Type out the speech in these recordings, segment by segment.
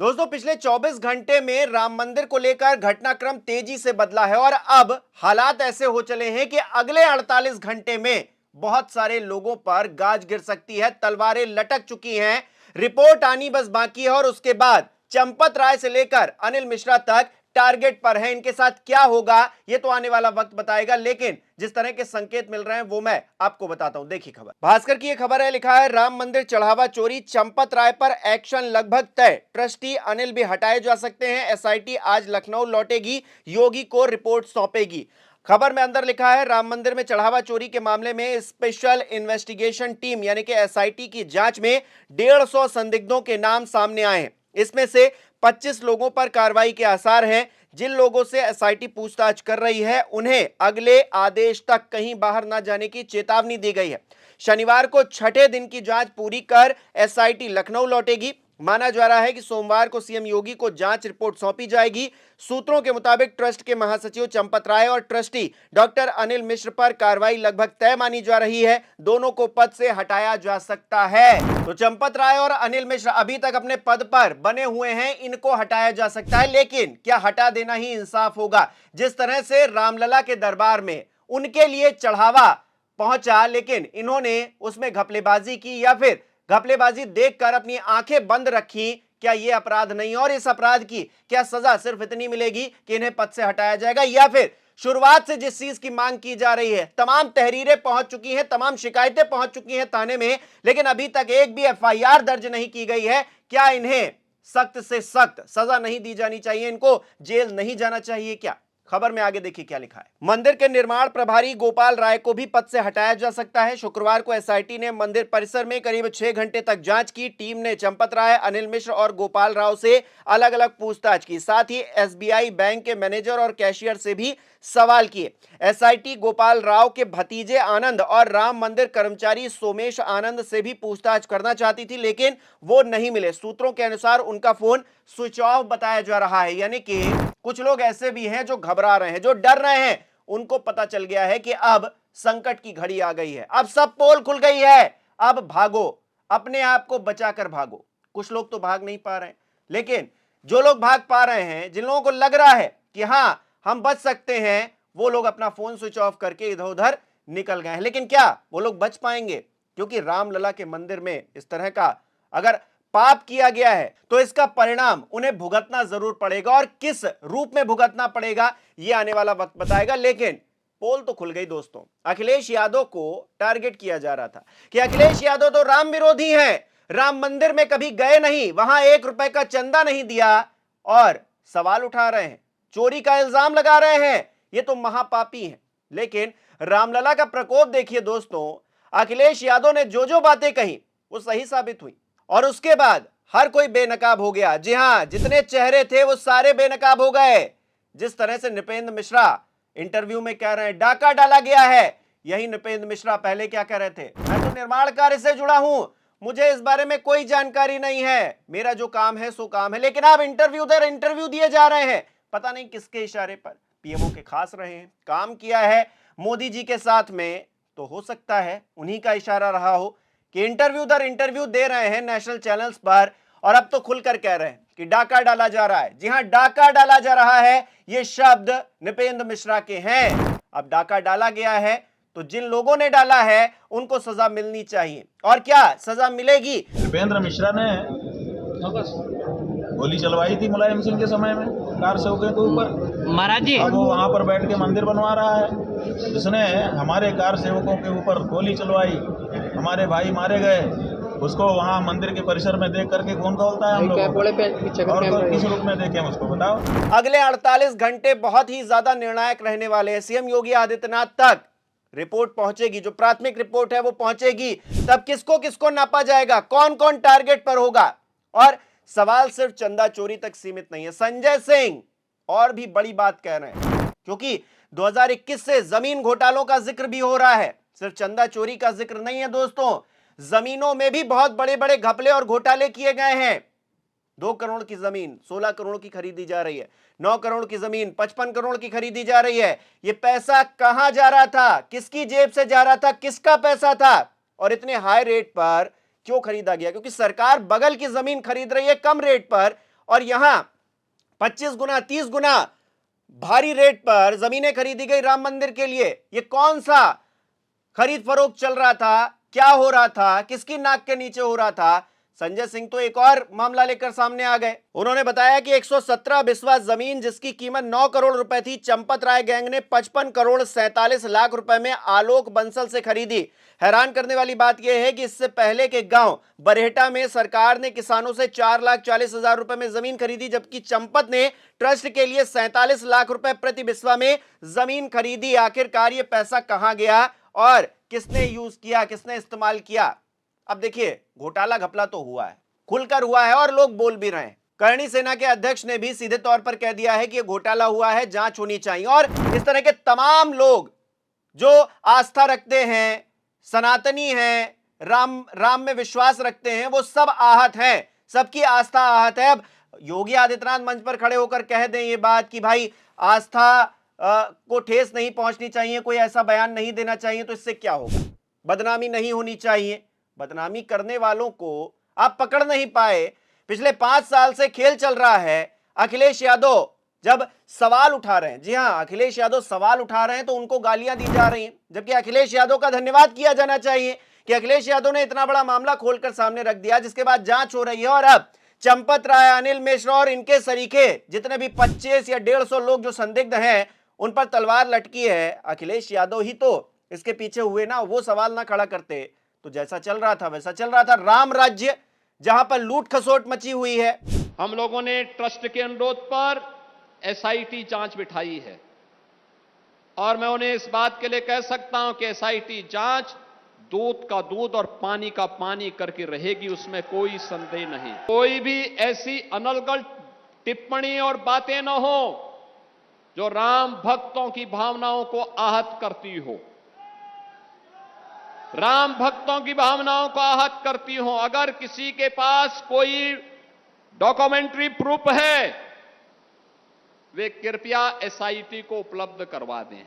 दोस्तों पिछले 24 घंटे में राम मंदिर को लेकर घटनाक्रम तेजी से बदला है और अब हालात ऐसे हो चले हैं कि अगले 48 घंटे में बहुत सारे लोगों पर गाज गिर सकती है, तलवारें लटक चुकी हैं। रिपोर्ट आनी बस बाकी है और उसके बाद चंपत राय से लेकर अनिल मिश्रा तक टारगेट पर है। इनके साथ क्या होगा ये तो आने वाला वक्त बताएगा, लेकिन जिस तरह के संकेत मिल रहे हैं वो मैं आपको बताता हूं। देखिए खबर, भास्कर की यह खबर है, लिखा है राम मंदिर चढ़ावा चोरी, चंपत राय पर एक्शन लगभग तय, ट्रस्टी अनिल भी हटाए जा सकते हैं। एसआईटी आज लखनऊ लौटेगी, योगी को रिपोर्ट सौंपेगी। खबर में अंदर लिखा है राम मंदिर में चढ़ावा चोरी के मामले में स्पेशल इन्वेस्टिगेशन टीम यानी कि एसआईटी की जांच में 150 संदिग्धों के नाम सामने आए हैं। इसमें से 25 लोगों पर कार्रवाई के आसार हैं। जिन लोगों से एसआईटी पूछताछ कर रही है उन्हें अगले आदेश तक कहीं बाहर ना जाने की चेतावनी दी गई है। शनिवार को छठे दिन की जांच पूरी कर एसआईटी लखनऊ लौटेगी। माना जा रहा है कि सोमवार को सीएम योगी को जांच रिपोर्ट सौंपी जाएगी। सूत्रों के मुताबिक ट्रस्ट के महासचिव चंपत राय और ट्रस्टी डॉक्टर अनिल मिश्र पर कार्रवाई लगभग तय मानी जा रही है। दोनों को पद से हटाया जा सकता है। तो चंपत राय और अनिल मिश्र अभी तक अपने पद पर बने हुए हैं, इनको हटाया जा सकता है, लेकिन क्या हटा देना ही इंसाफ होगा? जिस तरह से रामलला के दरबार में उनके लिए चढ़ावा पहुंचा लेकिन इन्होंने उसमें घपलेबाजी की या फिर घपलेबाजी देखकर अपनी आंखें बंद रखी, क्या यह अपराध नहीं? और इस अपराध की क्या सजा सिर्फ इतनी मिलेगी कि इन्हें पद से हटाया जाएगा, या फिर शुरुआत से जिस चीज की मांग की जा रही है, तमाम तहरीरें पहुंच चुकी हैं, तमाम शिकायतें पहुंच चुकी हैं थाने में, लेकिन अभी तक एक भी एफआईआर दर्ज नहीं की गई है, क्या इन्हें सख्त से सख्त सजा नहीं दी जानी चाहिए? इनको जेल नहीं जाना चाहिए क्या? खबर में आगे देखिए क्या लिखा है। मंदिर के निर्माण प्रभारी गोपाल राय को भी पद से हटाया जा सकता है। शुक्रवार को एसआईटी ने मंदिर परिसर में करीब 6 घंटे तक जांच की। टीम ने चंपत राय, अनिल मिश्र और गोपाल राव से अलग अलग पूछताछ की, साथ ही एसबीआई बैंक के मैनेजर और कैशियर से भी सवाल किए। एसआईटी गोपाल राव के भतीजे आनंद और राम मंदिर कर्मचारी सोमेश आनंद से भी पूछताछ करना चाहती थी, लेकिन वो नहीं मिले। सूत्रों के अनुसार उनका फोन स्विच ऑफ बताया जा रहा है, यानी कि कुछ लोग ऐसे भी हैं जो घबरा रहे हैं, जो डर रहे हैं। उनको पता चल गया है कि अब संकट की घड़ी आ गई है, अब सब पोल खुल गई है, अब भागो, अपने आप को बचाकर भागो। कुछ लोग तो भाग नहीं पा रहे हैं, लेकिन जो लोग भाग पा रहे हैं, जिन लोगों को लग रहा है कि हां हम बच सकते हैं, वो लोग अपना फोन स्विच ऑफ करके इधर उधर निकल गए हैं। लेकिन क्या वो लोग बच पाएंगे? क्योंकि रामलला के मंदिर में इस तरह का अगर पाप किया गया है तो इसका परिणाम उन्हें भुगतना जरूर पड़ेगा, और किस रूप में भुगतना पड़ेगा यह आने वाला वक्त बताएगा। लेकिन पोल तो खुल गई दोस्तों। अखिलेश यादव को टारगेट किया जा रहा था कि अखिलेश यादव तो राम विरोधी हैं, राम मंदिर में कभी गए नहीं, वहां 1 रुपए का चंदा नहीं दिया, और सवाल उठा रहे हैं, चोरी का इल्जाम लगा रहे हैं, ये तो महापापी हैं। लेकिन रामलला का प्रकोप देखिए दोस्तों, अखिलेश यादव ने जो जो बातें कही वो सही साबित हुई, और उसके बाद हर कोई बेनकाब हो गया। जी हां, जितने चेहरे थे वो सारे बेनकाब हो गए। जिस तरह से नृपेंद्र मिश्रा इंटरव्यू में कह रहे हैं डाका डाला गया है, यही नृपेंद्र मिश्रा पहले क्या कह रहे थे, मैं तो निर्माण कार्य से जुड़ा हूं, मुझे इस बारे में कोई जानकारी नहीं है, मेरा जो काम है सो काम है। लेकिन अब इंटरव्यू दर इंटरव्यू दिए जा रहे हैं, पता नहीं किसके इशारे पर, पीएमओ के खास रहे हैं, काम किया है मोदी जी के साथ में, तो हो सकता है उन्हीं का इशारा रहा हो कि इंटरव्यू दर इंटरव्यू दे रहे हैं नेशनल चैनल्स पर, और अब तो खुलकर कह रहे हैं कि डाका डाला जा रहा है। जी हां, डाका डाला जा रहा है, ये शब्द नृपेंद्र मिश्रा के हैं। अब डाका डाला गया है तो जिन लोगों ने डाला है उनको सजा मिलनी चाहिए, और क्या सजा मिलेगी? नृपेंद्र मिश्रा ने गोली चलवाई थी मुलायम सिंह के समय में कार सेवकों के ऊपर, महाराज जी। अब वो वहाँ पर बैठ के मंदिर बनवा रहा है, जिसने हमारे कार सेवकों के ऊपर गोली चलवाई, हमारे भाई मारे गए, उसको वहाँ मंदिर के परिसर में देख करके कौन खोलता है हम लोग, और किस रूप में देखें उसको बताओ। अगले 48 घंटे बहुत ही ज्यादा निर्णायक रहने वाले हैं। सीएम योगी आदित्यनाथ तक रिपोर्ट पहुंचेगी, जो प्राथमिक रिपोर्ट है वो पहुंचेगी, तब किसको किसको नापा जाएगा, कौन कौन टारगेट पर होगा। और सवाल सिर्फ चंदा चोरी तक सीमित नहीं है, संजय सिंह और भी बड़ी बात कह रहे हैं, क्योंकि 2021 से जमीन घोटालों का जिक्र भी हो रहा है, सिर्फ चंदा चोरी का जिक्र नहीं है दोस्तों। जमीनों में भी बहुत बड़े बड़े घपले और घोटाले किए गए हैं। 2 करोड़ की जमीन 16 करोड़ की खरीदी जा रही है, 9 करोड़ की जमीन 55 करोड़ की खरीदी जा रही है। ये पैसा कहां जा रहा था, किसकी जेब से जा रहा था, किसका पैसा था, और इतने हाई रेट पर क्यों खरीदा गया? क्योंकि सरकार बगल की जमीन खरीद रही है कम रेट पर, और यहां 25 गुना 30 गुना भारी रेट पर जमीनें खरीदी गई राम मंदिर के लिए। यह कौन सा खरीद फरोख्त चल रहा था, क्या हो रहा था, किसकी नाक के नीचे हो रहा था? संजय सिंह तो एक और मामला लेकर सामने आ गए। उन्होंने बताया कि 117 बिस्वा जमीन जिसकी कीमत 9 करोड़ रुपए थी, चंपत राय गैंग ने 55 करोड़ 47 लाख रुपए में आलोक बंसल से खरीदी। हैरान करने वाली बात यह है कि इससे पहले के गांव बरहेटा में सरकार ने किसानों से 4,40,000 रुपए में जमीन खरीदी, जबकि चंपत ने ट्रस्ट के लिए 47 लाख रुपए प्रति बिस्वा में जमीन खरीदी। आखिरकार ये पैसा कहां गया और किसने यूज किया, किसने इस्तेमाल किया? अब देखिए, घोटाला घपला तो हुआ है, खुलकर हुआ है और लोग बोल भी रहे हैं। करणी सेना के अध्यक्ष ने भी सीधे तौर पर कह दिया है कि यह घोटाला हुआ है, जांच होनी चाहिए। और इस तरह के तमाम लोग जो आस्था रखते हैं, सनातनी हैं, राम में विश्वास रखते हैं, वो सब आहत हैं, सबकी आस्था आहत है। अब योगी आदित्यनाथ मंच पर खड़े होकर कह दें ये बात कि भाई आस्था को ठेस नहीं पहुंचनी चाहिए, कोई ऐसा बयान नहीं देना चाहिए, तो इससे क्या होगा? बदनामी नहीं होनी चाहिए। बदनामी करने वालों को आप पकड़ नहीं पाए। पिछले 5 साल से खेल चल रहा है। अखिलेश यादव जब सवाल उठा रहे हैं, जी हां, अखिलेश यादव सवाल उठा रहे हैं तो उनको गालियां दी जा रही हैं, जबकि अखिलेश यादव का धन्यवाद किया जाना चाहिए कि अखिलेश यादव ने इतना बड़ा मामला खोलकर सामने रख दिया, जिसके बाद जांच हो रही है। और अब चंपत राय, अनिल मिश्रा और इनके सरीखे जितने भी 25 या 150 लोग जो संदिग्ध हैं, उन पर तलवार लटकी है। अखिलेश यादव ही तो इसके पीछे हुए ना। वो सवाल ना खड़ा करते तो जैसा चल रहा था वैसा चल रहा था। राम राज्य जहां पर लूट खसोट मची हुई है। हम लोगों ने ट्रस्ट के अनुरोध पर एसआईटी जांच बिठाई है और मैं उन्हें इस बात के लिए कह सकता हूं कि एसआईटी जांच दूध का दूध और पानी का पानी करके रहेगी, उसमें कोई संदेह नहीं। कोई भी ऐसी अनलगढ़ टिप्पणी और बातें न हो जो राम भक्तों की भावनाओं को आहत करती हो, राम भक्तों की भावनाओं को आहत करती हो। अगर किसी के पास कोई डॉक्यूमेंट्री प्रूफ है, वे कृपया एसआईटी को उपलब्ध करवा दें,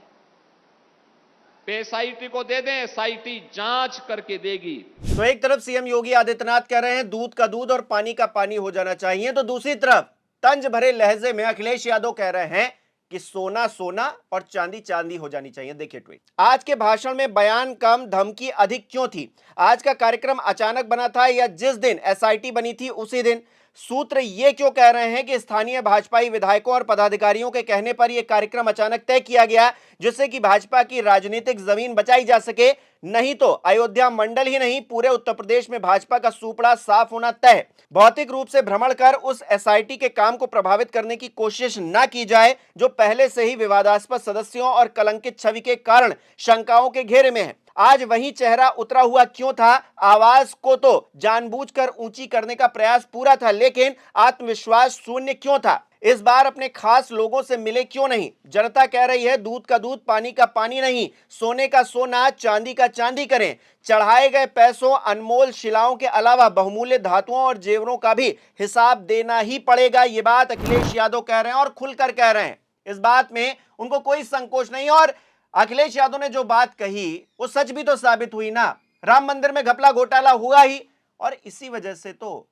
एसआईटी को दे दें, एसआईटी जांच करके देगी। तो एक तरफ सीएम योगी आदित्यनाथ कह रहे हैं दूध का दूध और पानी का पानी हो जाना चाहिए, तो दूसरी तरफ तंज भरे लहजे में अखिलेश यादव कह रहे हैं कि सोना सोना और चांदी चांदी हो जानी चाहिए। देखिए ट्वीट। आज के भाषण में बयान कम धमकी अधिक क्यों थी? आज का कार्यक्रम अचानक बना था या जिस दिन एसआईटी बनी थी उसी दिन? सूत्र ये क्यों कह रहे हैं कि स्थानीय भाजपाई विधायकों और पदाधिकारियों के कहने पर यह कार्यक्रम अचानक तय किया गया जिससे कि भाजपा की राजनीतिक जमीन बचाई जा सके? नहीं तो अयोध्या मंडल ही नहीं, पूरे उत्तर प्रदेश में भाजपा का सुपड़ा साफ होना तय। भौतिक रूप से भ्रमण कर उस एसआईटी के काम को प्रभावित करने की कोशिश न की जाए जो पहले से ही विवादास्पद सदस्यों और कलंकित छवि के कारण शंकाओं के घेरे में है। आज वही चेहरा उतरा हुआ क्यों था? आवाज को तो जानबूझकर ऊंची करने का प्रयास पूरा था, लेकिन आत्मविश्वास शून्य क्यों था? इस बार अपने खास लोगों से मिले क्यों नहीं? जनता कह रही है दूध का दूध पानी का पानी नहीं, सोने का सोना चांदी का चांदी करें। चढ़ाए गए पैसों, अनमोल शिलाओं के अलावा बहुमूल्य धातुओं और जेवरों का भी हिसाब देना ही पड़ेगा। ये बात अखिलेश यादव कह रहे हैं और खुलकर कह रहे हैं। इस बात में उनको कोई संकोच नहीं। और अखिलेश यादव ने जो बात कही वो सच भी तो साबित हुई ना। राम मंदिर में घपला घोटाला हुआ ही, और इसी वजह से तो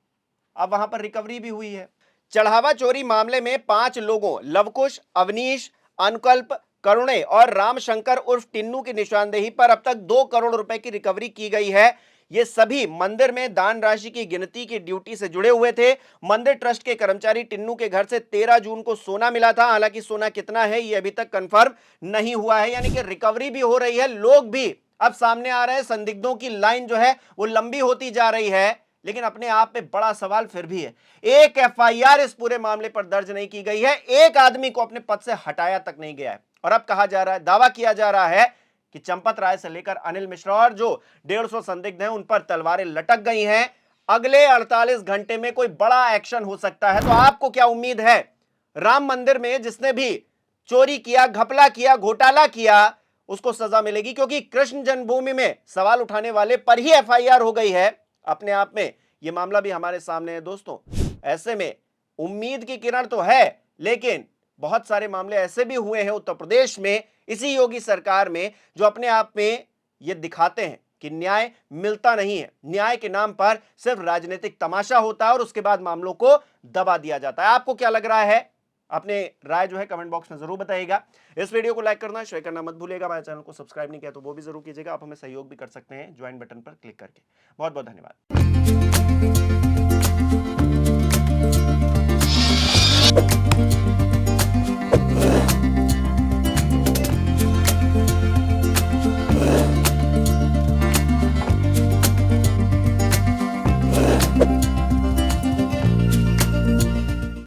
अब वहां पर रिकवरी भी हुई है। चढ़ावा चोरी मामले में 5 लोगों लवकुश, अवनीश, अनुकल्प, करुणे और रामशंकर उर्फ टिन्नू की निशानदेही पर अब तक 2 करोड़ रुपए की रिकवरी की गई है। ये सभी मंदिर में दान राशि की गिनती की ड्यूटी से जुड़े हुए थे। मंदिर ट्रस्ट के कर्मचारी टिन्नू के घर से 13 जून को सोना मिला था। हालांकि सोना कितना है ये अभी तक कंफर्म नहीं हुआ है, यानी कि रिकवरी भी हो रही है, लोग भी अब सामने आ रहे हैं। संदिग्धों की लाइन जो है वो लंबी होती जा रही है, लेकिन अपने आप में बड़ा सवाल फिर भी है। एक एफआईआर इस पूरे मामले पर दर्ज नहीं की गई है, एक आदमी को अपने पद से हटाया तक नहीं गया है। और अब कहा जा रहा है, दावा किया जा रहा है कि चंपत राय से लेकर अनिल मिश्रा और जो 150 संदिग्ध हैं उन पर तलवारें लटक गई हैं। अगले 48 घंटे में कोई बड़ा एक्शन हो सकता है। तो आपको क्या उम्मीद है? राम मंदिर में जिसने भी चोरी किया, घपला किया, घोटाला किया, उसको सजा मिलेगी? क्योंकि कृष्ण जन्मभूमि में सवाल उठाने वाले पर ही एफआईआर हो गई है। अपने आप में यह मामला भी हमारे सामने है दोस्तों। ऐसे में उम्मीद की किरण तो है, लेकिन बहुत सारे मामले ऐसे भी हुए हैं उत्तर प्रदेश में, इसी योगी सरकार में, जो अपने आप में यह दिखाते हैं कि न्याय मिलता नहीं है। न्याय के नाम पर सिर्फ राजनीतिक तमाशा होता है और उसके बाद मामलों को दबा दिया जाता है। आपको क्या लग रहा है? अपने राय जो है कमेंट बॉक्स में जरूर बताइएगा। इस वीडियो को लाइक करना, शेयर करना मत भूलिएगा। हमारे चैनल को सब्सक्राइब नहीं किया तो वो भी जरूर कीजिएगा। आप हमें सहयोग भी कर सकते हैं ज्वाइन बटन पर क्लिक करके। बहुत बहुत धन्यवाद।